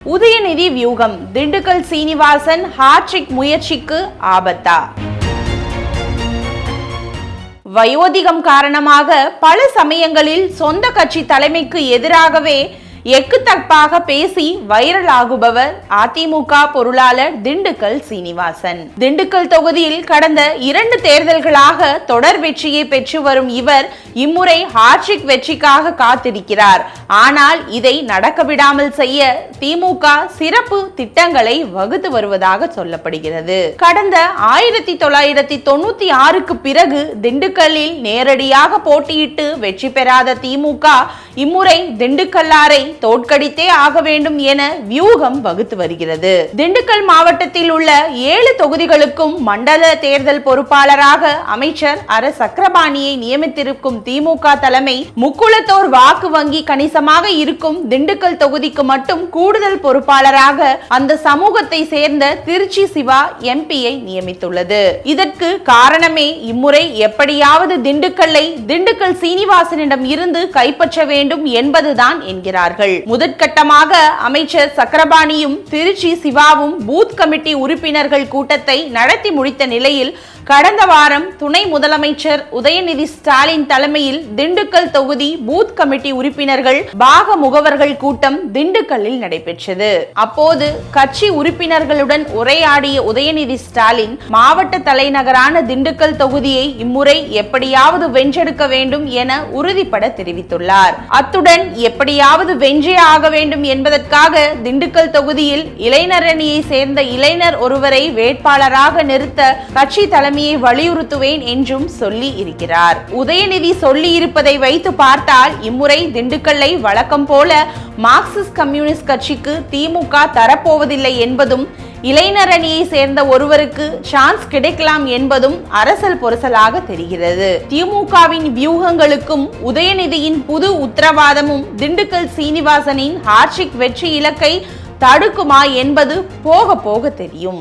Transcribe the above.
உதயநிதி வியூகம், திண்டுக்கல் சீனிவாசன் ஹாட்ரிக் முயற்சிக்கு ஆபத்தா? வயோதிகம் காரணமாக பல சமயங்களில் சொந்த கட்சி தலைமைக்கு எதிராகவே எக்குத்தப்பாக பேசி வைரல் ஆகுபவர் அதிமுக பொருளாளர் திண்டுக்கல் சீனிவாசன். திண்டுக்கல் தொகுதியில் கடந்த 2 தேர்தல்களாக தொடர் வெற்றியை பெற்று வரும் இவர் இம்முறை ஹாட்ரிக் வெற்றிக்காக காத்திருக்கிறார். ஆனால் இதை நடக்க விடாமல் செய்ய திமுக சிறப்பு திட்டங்களை வகுத்து வருவதாக சொல்லப்படுகிறது. கடந்த 1996க்கு பிறகு திண்டுக்கல்லில் நேரடியாக போட்டியிட்டு வெற்றி பெறாத திமுக இம்முறை திண்டுக்கல்லாரை தோற்கடித்தே ஆக வேண்டும் என வியூகம் வகுத்து வருகிறது. திண்டுக்கல் மாவட்டத்தில் உள்ள 7 தொகுதிகளுக்கும் மண்டல தேர்தல் பொறுப்பாளராக அமைச்சர் ஆர் சக்கரபாணியை நியமித்திருக்கும் திமுக தலைமை முக்குளத்தோர் வாக்கு வங்கி கணிசமாக இருக்கும் திண்டுக்கல் தொகுதிக்கு மட்டும் கூடுதல் பொறுப்பாளராக அந்த சமூகத்தை சேர்ந்த திருச்சி சிவா எம்பியை நியமித்துள்ளது. இதற்கு காரணமே இம்முறை எப்படியாவது திண்டுக்கல் சீனிவாசனிடம் இருந்து கைப்பற்ற வேண்டும் என்பதுதான் என்கிறார்கள். முதற்கட்டமாக அமைச்சர் சக்கரபாணியும் திருச்சி சிவாவும் பூத் கமிட்டி உறுப்பினர்கள் கூட்டத்தை நடத்தி முடித்த நிலையில் கடந்த வாரம் துணை முதலமைச்சர் உதயநிதி ஸ்டாலின் தலைமையில் திண்டுக்கல் தொகுதி பூத் கமிட்டி உறுப்பினர்கள் பாக முகவர்கள் கூட்டம் திண்டுக்கல்லில் நடைபெற்றது. அப்போது கட்சி உறுப்பினர்களுடன் உரையாடிய உதயநிதி ஸ்டாலின் மாவட்ட தலைநகரான திண்டுக்கல் தொகுதியை இம்முறை எப்படியாவது வென்றெடுக்க வேண்டும் என உறுதிபட தெரிவித்துள்ளார். அத்துடன் எப்படியாவது வென்றே ஆக வேண்டும் என்பதற்காக திண்டுக்கல் தொகுதியில் இளைஞர் அணியை சேர்ந்த இளைஞர் ஒருவரை வேட்பாளராக நிறுத்த கட்சி தலைமையை வலியுறுத்துவேன் என்றும் சொல்லி இருக்கிறார். உதயநிதி சொல்லி இருப்பதை வைத்து பார்த்தால் இம்முறை திண்டுக்கல்லை வழக்கம் போல மார்க்சிஸ்ட் கம்யூனிஸ்ட் கட்சிக்கு திமுக தரப்போவதில்லை என்பதும் இளைஞர் அணியை சேர்ந்த ஒருவருக்கு சான்ஸ் கிடைக்கலாம் என்பதும் அரசல் பொரசலாக தெரிகிறது. திமுகவின் வியூகங்களுக்கும் உதயநிதியின் புது உத்தரவாதமும் திண்டுக்கல் சீனிவாசனின் ஹாட்ரிக் வெற்றி இலக்கை தடுக்குமா என்பது போக போக தெரியும்.